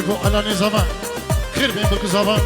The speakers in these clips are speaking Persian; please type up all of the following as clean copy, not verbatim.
تبو على نظام خير بين بك زمان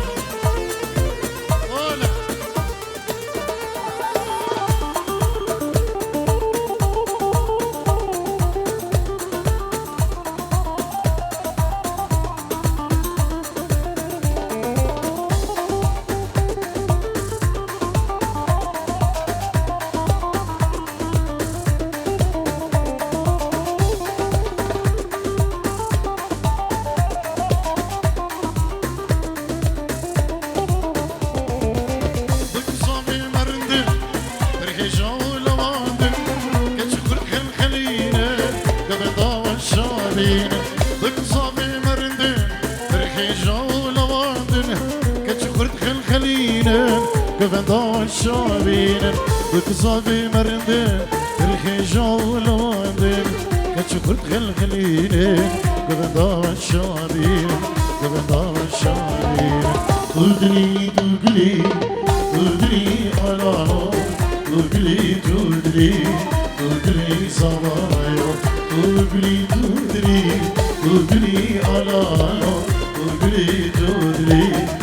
قفندان شابين بكصابي مرندين الخجول واندين كتشكرت خلخلين قفندان شابين قفندان شابين تودري تودري تودري على تودري تودري تودري صبايا تودري تودري تودري على تودري تودري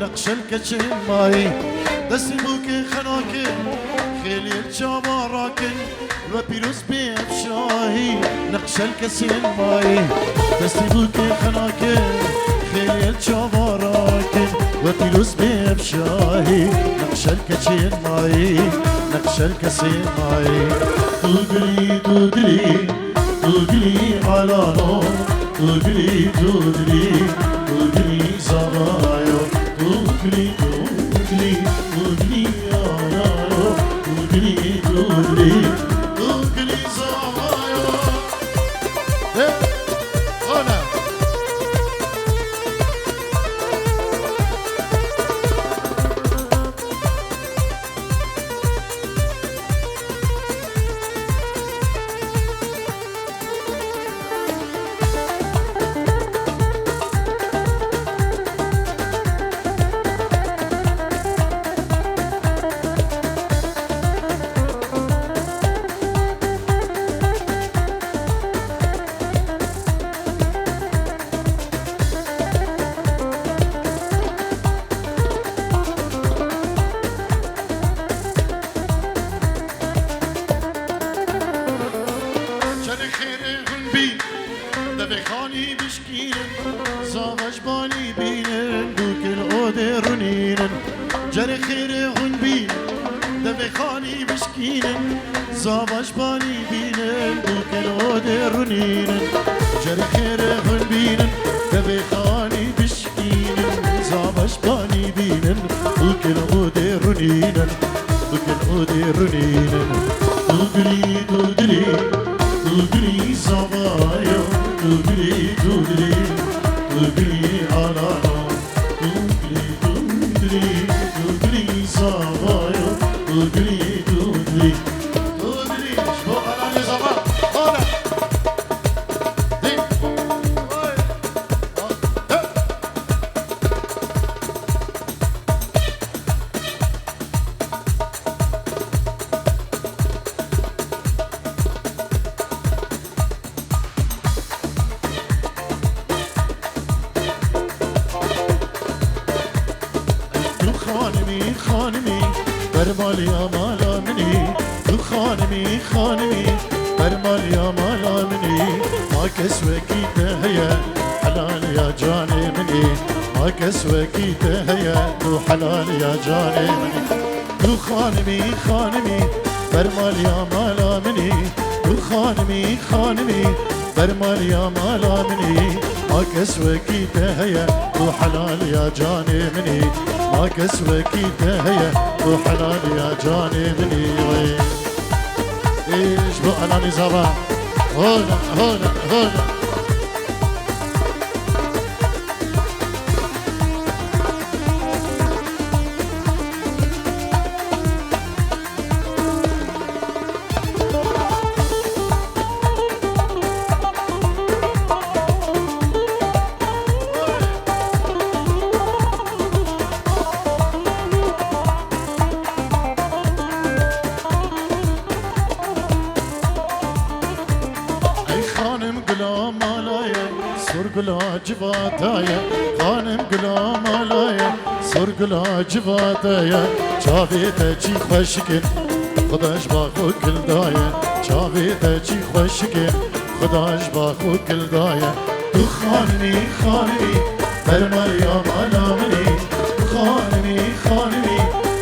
نقش الكشم ماي دستي بوك خناكي خيلي الجابا راكن وبيروس بأفشاهي نقش الكشم ماي دستي بوك خناكي خيلي الجابا راكن وبيروس بأفشاهي نقش الكشم ماي نقش الكشم ماي تودري تودري تودري على نور تودري تودري تودري صبايا تودري تودري تودري يا نارو تودري تودري تودري صبايا هنا خاني بشكيرن زاغش بالي بينن دوك الأودرنينن جري خير بين دبي خاني بشكيرن زاغش بالي بينن دوك الأودرنينن جري خير بينن دبي خاني بشكيرن زاغش بالي بينن دوك الأودرنينن دوك الأودرنينن تودري تودري تودري صبايا تودري تودري تودري على تودري تودري تودري صبايا تودري تودري تودري شبو على نظام هنا دي خانمي خانمي برمال يا مالا مني خانمي خانمي برمال يا مالا مني ما كسوكي تهيا حلال يا جاني مني ما كسوكي تهيا حلال يا جاني مني تو خانمی خانمی برمال یا مالا منی تو خانمی خانمی برمال یا مالا منی ما كسوكي تهيا وحلال يا جاني مني ما كسوكي تهيا وحلال يا جاني مني ايش بو انا نزابا هونا هونا هونا گلا جواتایا خانم گلا مالایا سر گلا جواتایا چاوی چی خوش کن خداش با خود کل دایا چاوی چی خوش کن خداش با خود کل دایا تو خانمی خانمی برمال یا مالا منی خانمی خانمی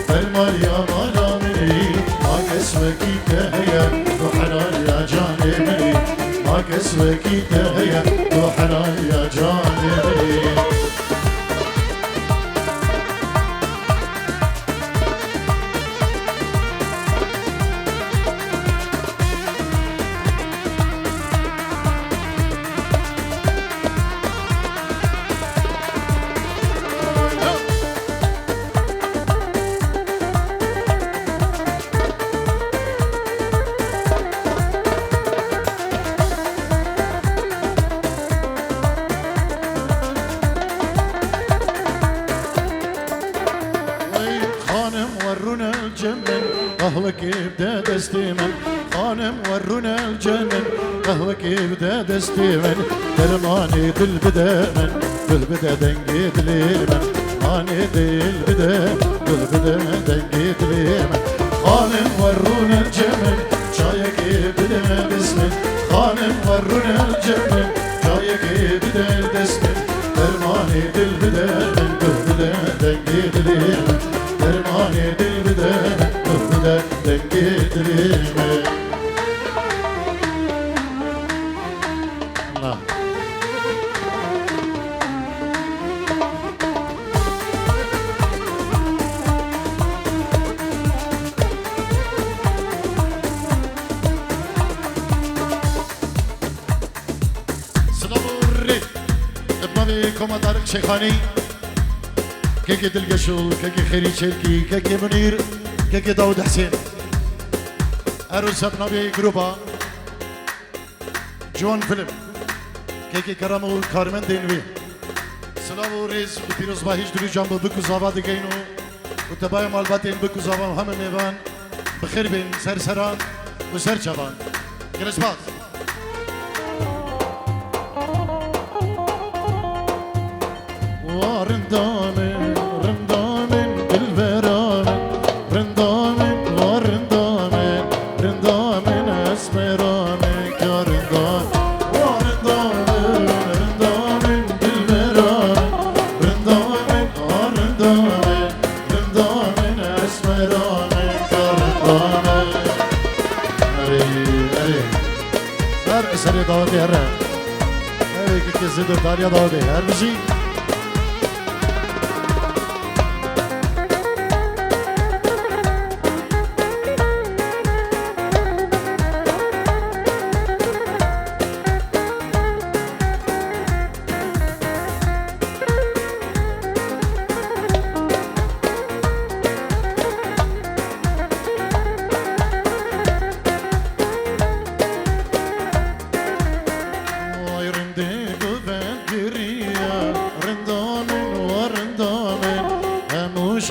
برمال یا مالا منی ما کسوکی تهیا تو حلال یا جانی منی ما كسوكي تهيا وحنا يا جانبي قهوك يبدا دستيمن خانم ورونا الجنن قهوك يبدا دستيمن درماني دل بدا من دل بدا دنقيت ليمن اني دل بدا دل بدا دنقيت ليمن خانم ورونا الجنن شايك يبدا دسمن خانم ورونا الجنن شايك يبدا دسمن درماني دل بدا من دل بدا دنقيت ليمن درماني دل بدا da dengedirime Allah Sınavurri Ebnavi komandarık Şeyhani Keki Dilgeşul, keki Kheri Çelki, keki Münir كيكي داود حسين أروس بنبي جروبا جون فيلم كيكي كرامو كارمن دينوي سلاو ريز وبيروز باهيش دري جنب بكو زابا ديجينو وتبايا مالباتين بكو زابا هم ميفان بخير بين سرسران وسر شبان كريسماس وارندامن رندامن بالفرامن رندامن ورندامن رندامن اسمرامن كرندام ورندامن رندامن بالفرامن رندامن ورندامن رندامن اسمرامن كرندامن اري هر اسري داودي هر هيك كزيدو داريا داودي هر بشي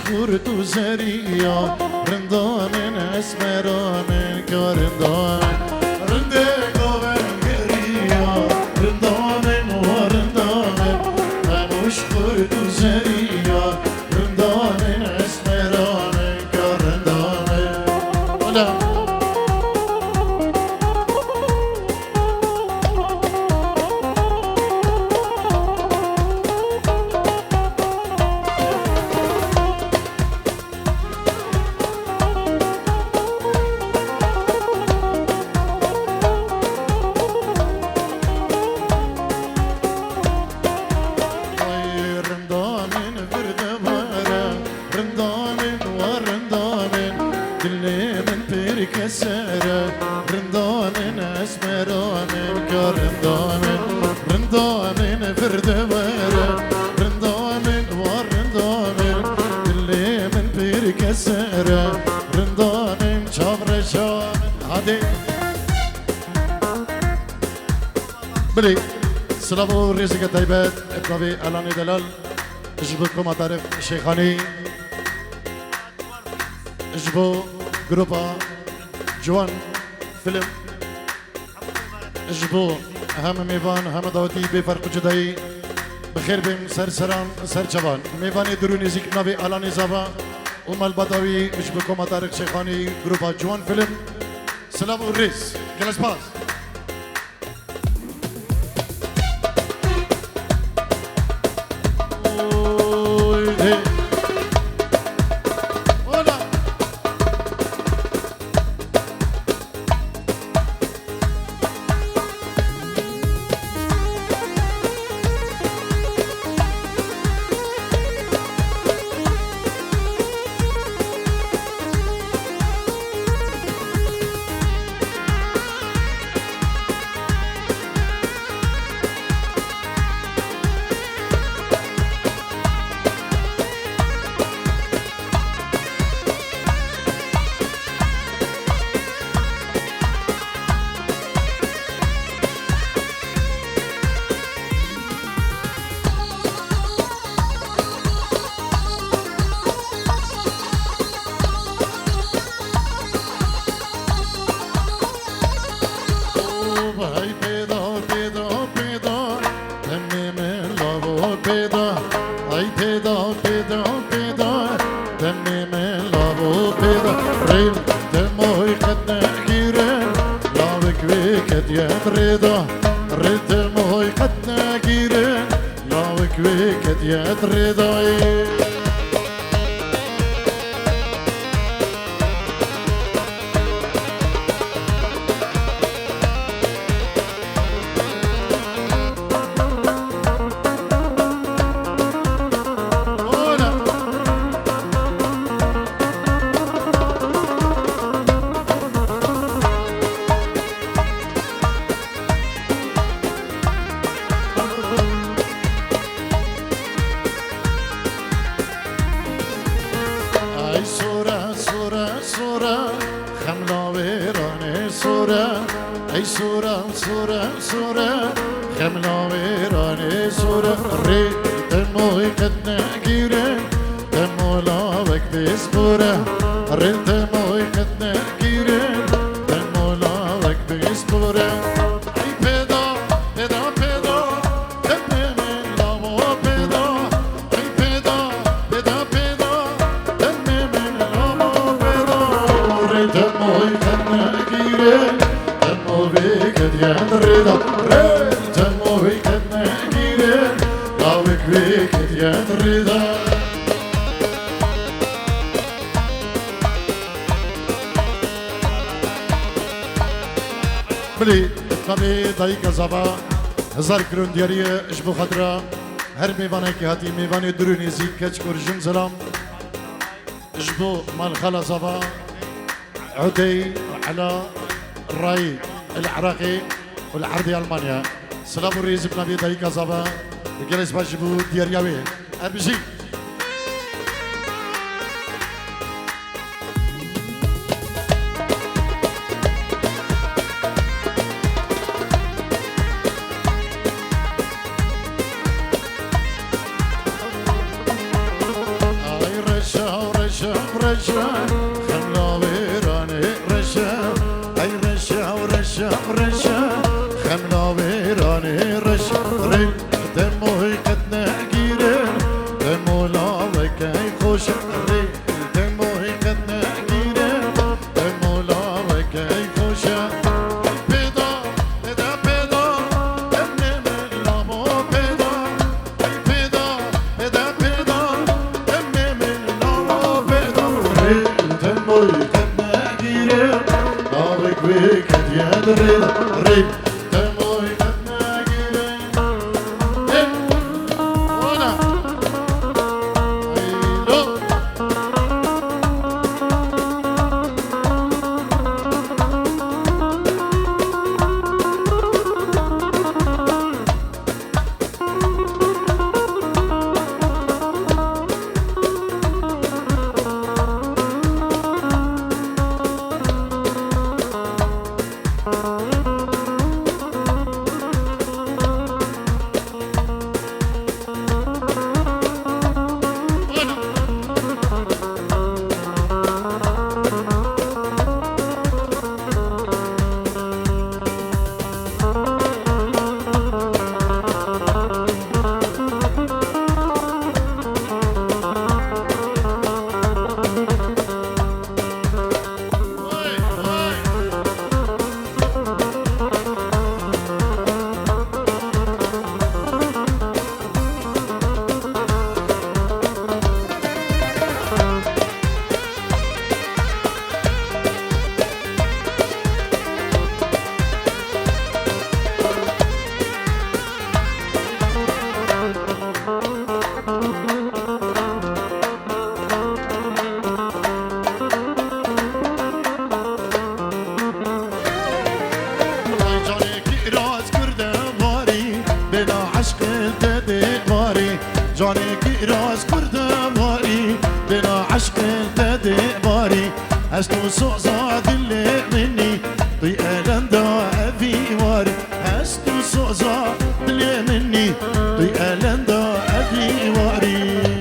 خورتو زريا رندامن اسمرامن كرندامن رندقو بنگريا رندامن ورندامن هموش خورتو زريا رندامن اسمرامن كرندامن ولا كسره رندان اسمران كرندان رندان فردوره رندان ورندان اللي من بير كسره رندان شابرشان هادي بلي سلامو رزق طيبات ابنبي الاني دلال اجبكم تعرف شيخاني اجبو جروبا جوان فيلم اجبو هم ميوان هم داوتي بفرق جداي بخير بهم سرسران سرچوان ميواني دروني زيك نبي الاني زابا ومال بداوي اجبكم تعرف شيخاني جروبا جوان فيلم سلامو ريس جلس باس هاي پیدا پیدا پیدا دم من لابو پیدا هاي پیدا پیدا پیدا دم من لابو پیدا ریل دموی قد نگیره لابک ویکت ید ریدا ریل دموی قد نگیره لابک ویکت ید ریدای ای سوره سوره سوره خملا ویرانه سوره ای سوره سوره سوره خملا ویرانه سوره ری دموی قد نگیره دمولا وک بسپوره ری دموی قد نگیره دمولا وک بسپوره ای پیدا پیدا پیدا دم من لامو پیدا ای پیدا پیدا پیدا دم من لامو پیدا ری دموی قد نگیره دموی قد ید ریدا ری دموی قد نگیره لاوک وی قد ید ریدا بلي طبي دايك زبا هزار كرون ديارية اجبو خضرا هر ميوانه كي هاتي ميوانه دروني زي كچ كورجن زلام اجبو مال خلا زبا عدي على الراي العراقي والعربي المانيا سلام الرئيس ابن ابي دايك زبا جلس باجبو ديارياوي اربجي رشا خملا ويراني رشا اي رشا ورشا رشا خملا ويراني رشا ريل دموي قد نقيرن دمو لا وكاي خوش ريل دموي قد نقيرن دمو لا وكاي خوش بيدا بيدا بيدا دم من لامو بيدا بيدا بيدا بيدا دم من لامو بيدا دموي قد نقيرن لاوك ويك يد ريل ريل دموي قد نقيرن هنا ايلو هستو صعزع دلي مني طي ألندا أبي واري هستو صعزع دلي مني طي ألندا أبي واري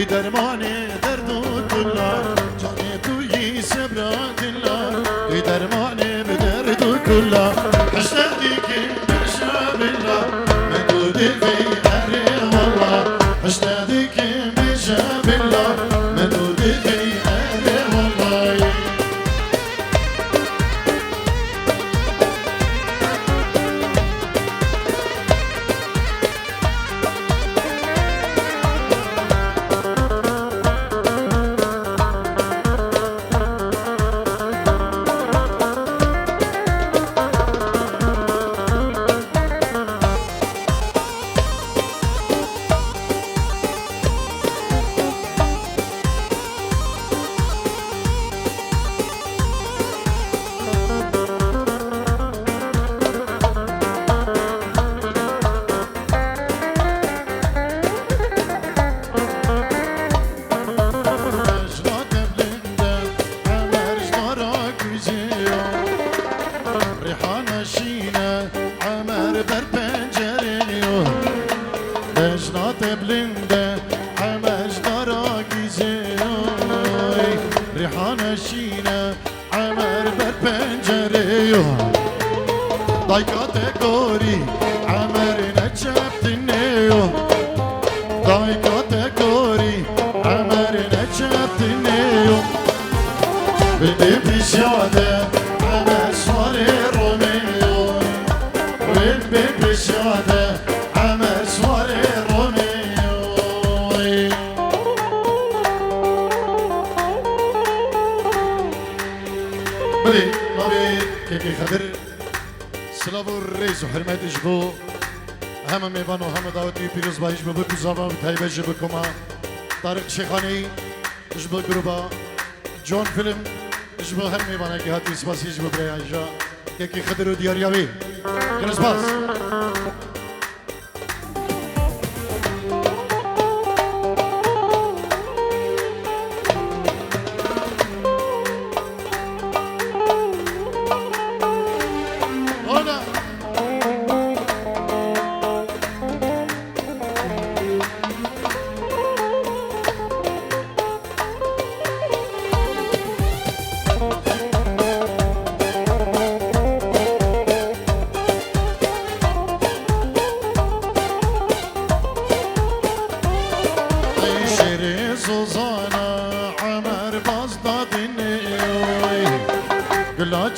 درمان درد و کلا جان توی سبرات الله توی درمان به درد و کلا اشتقی که بشرب الله مدودی فی اره والله اشتقی که بشرب الله مدودی فی اره والله بلنده همش دارا گیزه ریحانه شینه عمر بر پنجره دایکات گوری عمر نچبتنه دایکات گوری عمر نچبتنه بده پیشاده عمر سوار رومیو بده پیشاده عمر سوار بلي نبي كيكي خضر سلاف الرئيس وحرمات إجبو هم ميبان وهم دعوتي بيروز بايش ببكو زابا وتايبة جبكما طارق شيخاني إجبو جروبا جون فيلم إجبو هم ميبانا كي هاتي سباسي إجبو بري عجا كيكي خضر وديارياوي كرس باس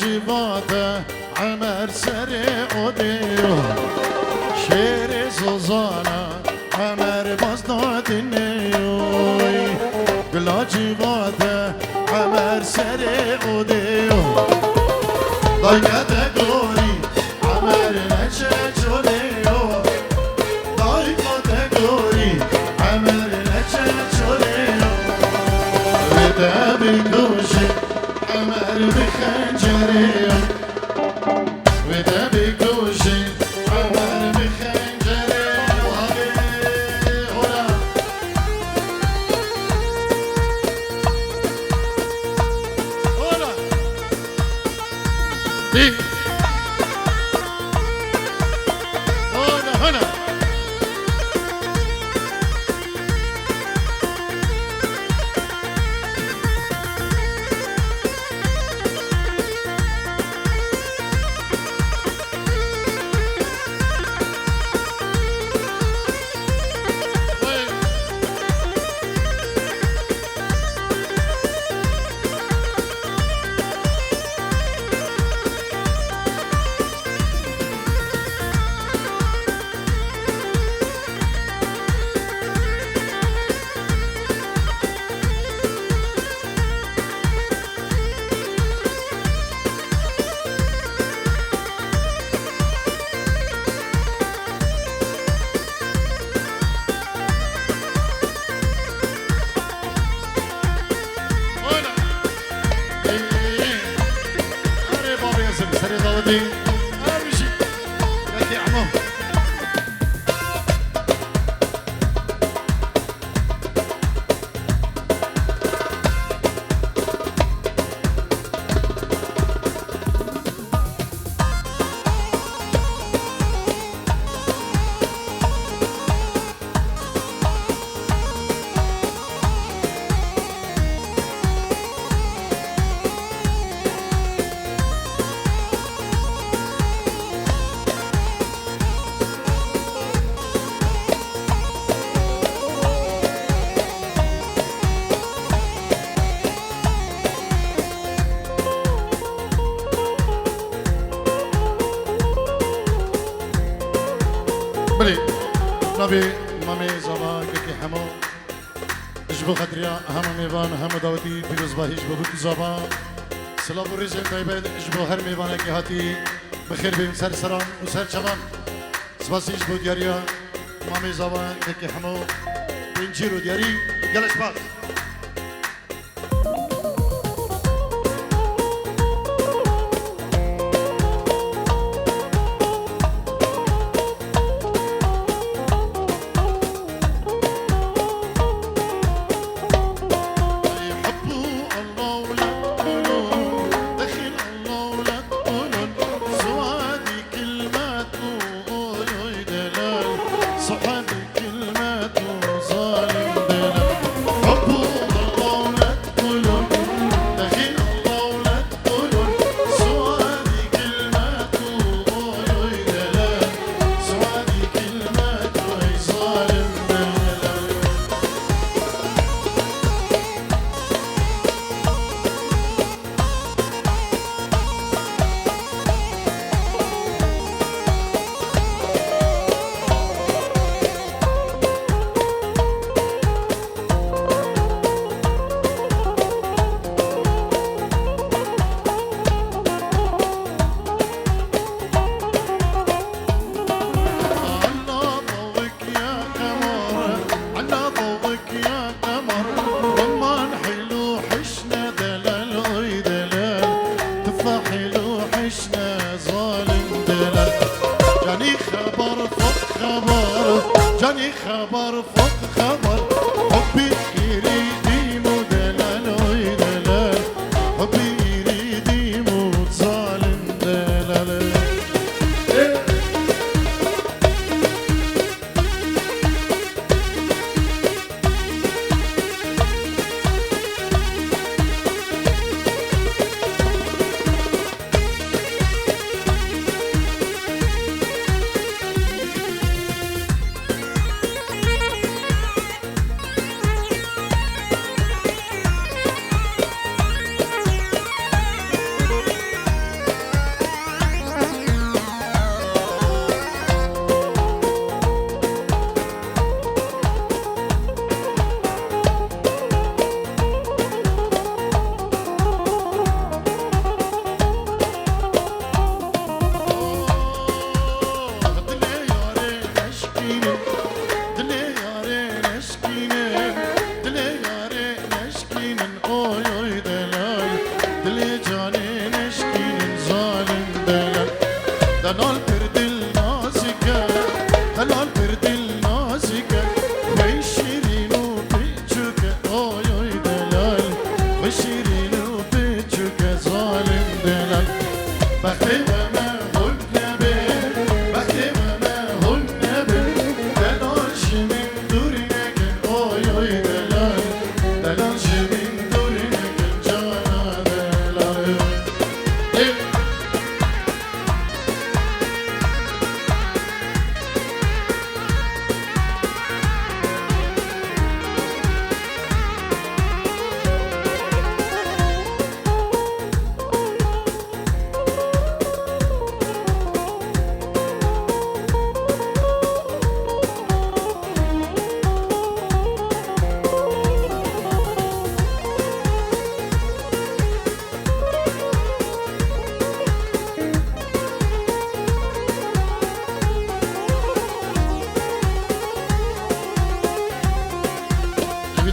جيفاته عمر سريع وديو شيري سوزانا عمر بصداد النيوي قلا جيفاته عمر سريع وديو ضيقة قوري عمر نشج وديو ضيقة قوري عمر نشج وديو وتابي كوشي عمر بخنجري وده بكوشي عمر بخنجري وهبي هنا هنا داودي امشي يا عمو بلي نبي مامي زبا كي حمو جبو خدريا هم ميوان هم داودي بيروز باهيش ببوك زبا سلام ورزق طيبه جبو هر ميوان كي هاتي بخير بين سر سران وسر شبان سباسي جبو دياريا مامي زبا كي حمو بنجيرو دياري جلس باس جاني خبر فوق خبر حبي يريد يموت دلال وي دلال حبي يريد يموت ظالم دلال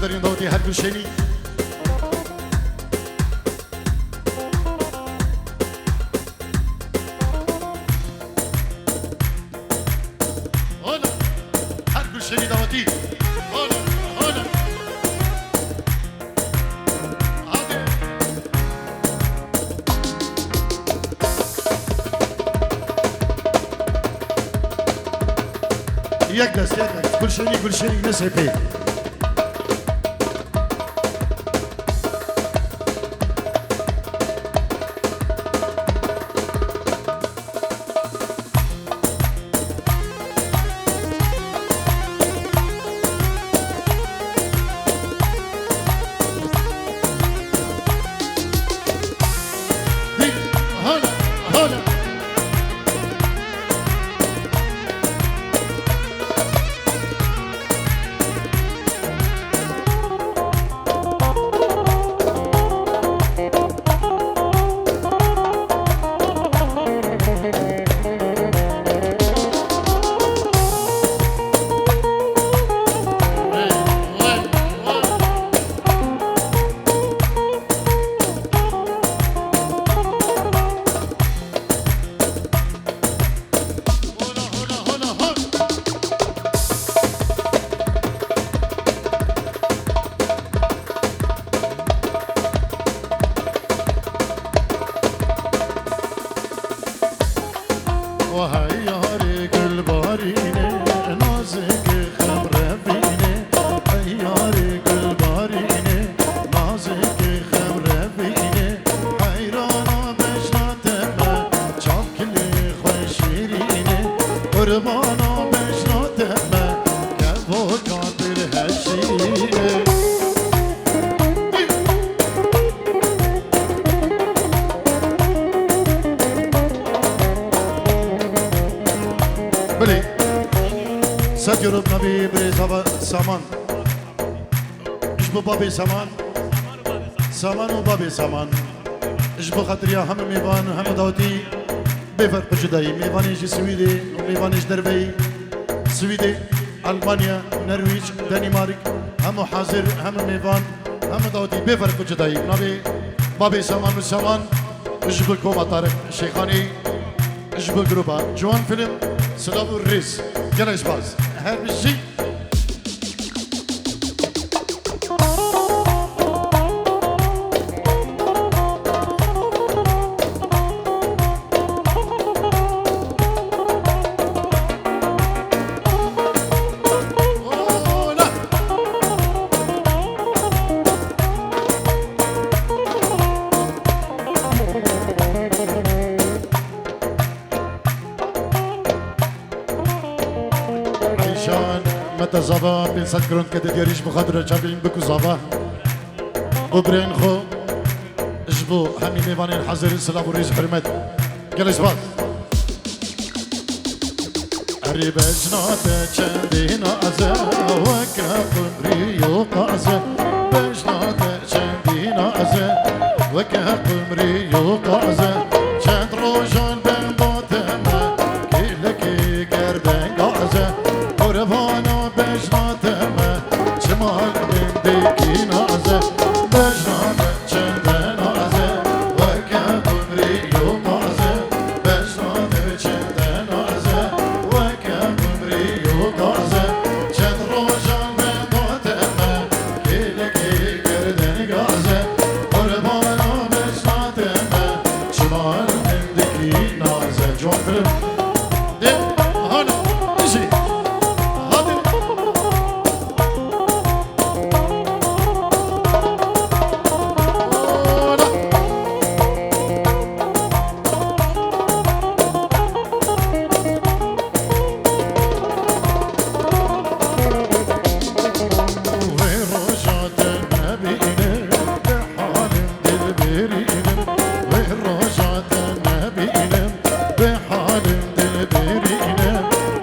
دارین داوتی هر گوشنی دوتي هلا هلا هادي يقدس يقدس كل شيء نسيبي هلا هلا وهاي ياري كل باريني نازك خمرة فيني هاي ياري كل باريني نازك خمرة فيني حيرانا بجناتنا شاف كل خوشيريني قربانا بجناتنا كفو كاتر هالشيء بلي سجرب نبي بريزا سامان اجبو بابي سامان سامان وبابي سامان اجبو خاطريا هم ميوان هم داوتي بفرق بجداي ميوان يجي سويدي وميوان يجي دربي سويدي المانيا نرويج دنمارك هم حاضر هم ميوان هم داوتي بفرق بجداي نبي بابي سامان وسامان اجبو كوما طارق شيخاني اجبو جروبا جوان فيلم سلام الريس جناش باز هر بشي عيشان متى زبا بين سكرون كده دياريش بخاطر شابين بكو زبا وبرين خو اجبو همي ميوانين حزرين سلام وريز حرمت جلس باز قريب اجناته چندين ازه وكا قمري يوقعزه بجناته چندين ازه وكا قمري يوقعزه چند روجان بين باتمه كيلكي گردن قعزه قربانا بجناتمه شمال من ديكي نازه بجناته چندين ازه وكا قمري يوقعزه بجناته چندين ازه وكا قمري يوقعزه چند روجان بين باتمه كيلكي گردن قعزه قربانا بجناتمه شمال من ديكي نازه جوان فيلم هلا اجي هادي وين رجعت النبي بحال دلبري وين رجعت النبي بحال دلبري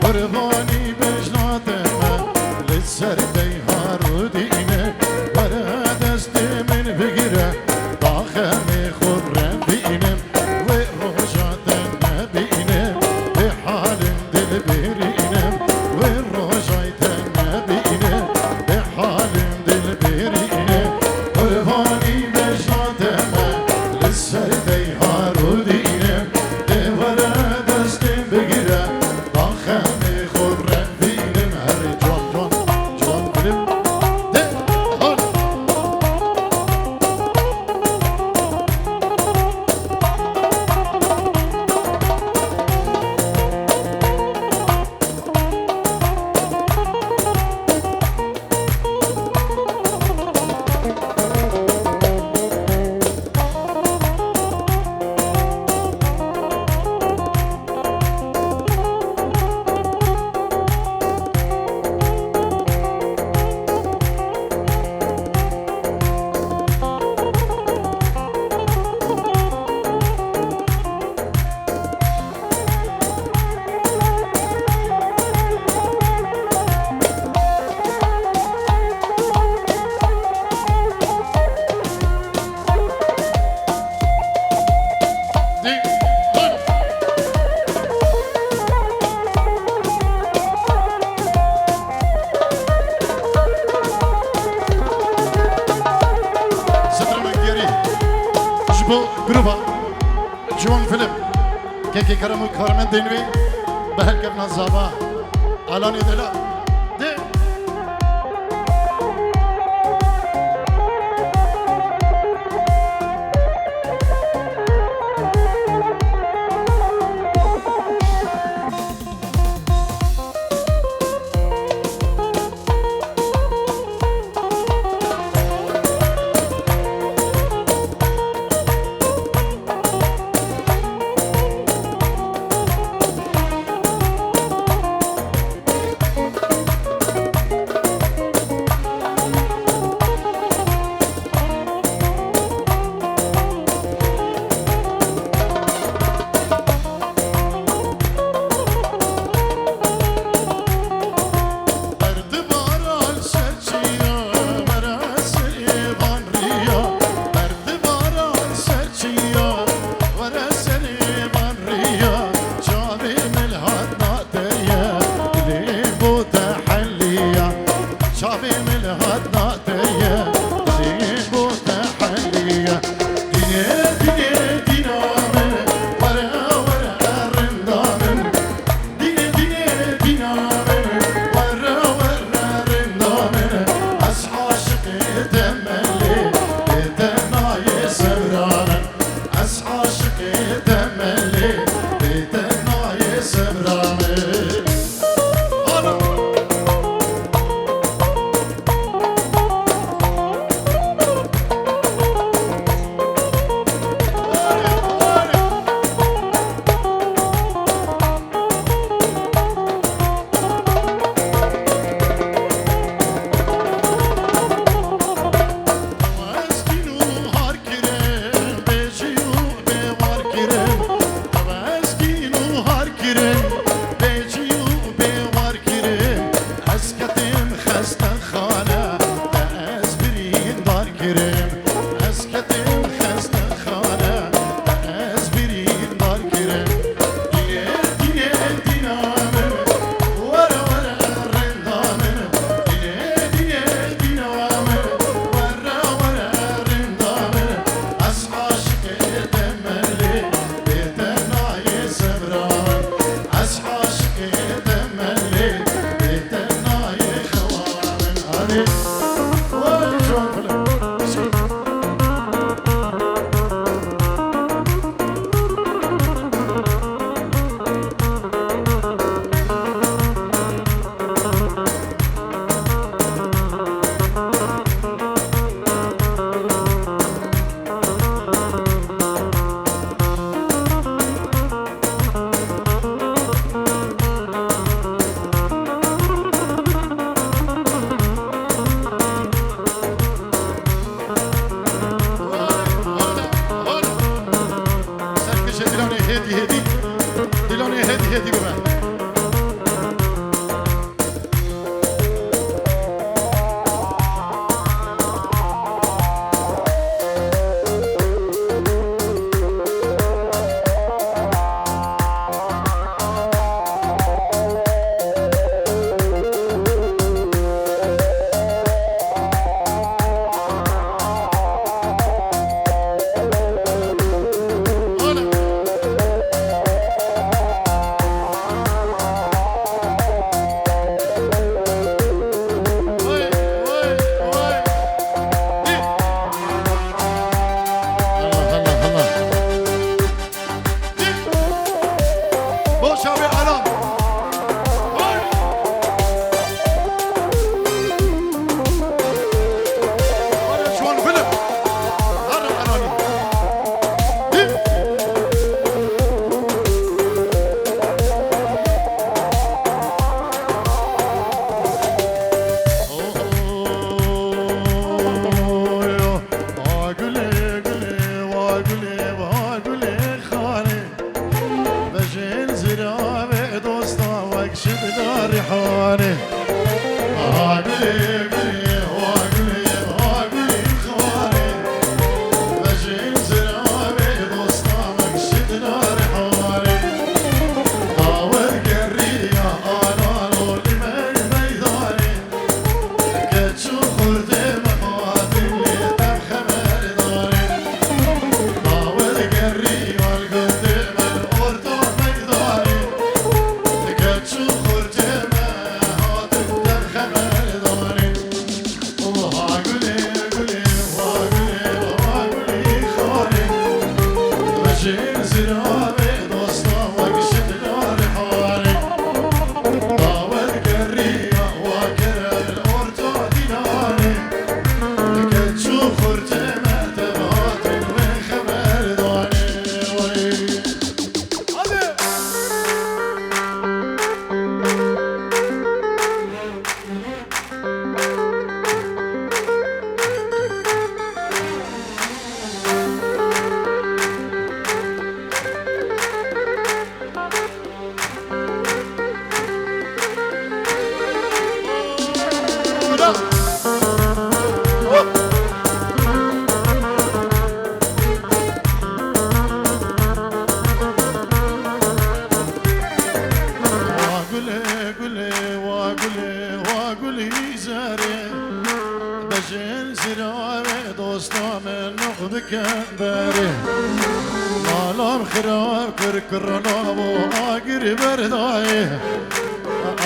قرباني بجناتنا للسردي هارودينا ورا دست من فقره ضاخمي خضره بينا وين رجعت النبي بحال دلبري وين رجعت النبي بحال دلبري قرباني بجناتنا للسردي هارودينا ورا دست بقره جروبا جوان فيلم كيكي كرمو كارمن دينوي بهالكبنا الزابا علاني دلا دي قولي وقولي زاري بجن سرابي دوستا من نقبك داري مالام خراب كركرنا بو آقر برداي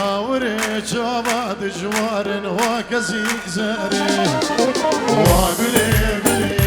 آوري شابات جوار وكزي زاري وقولي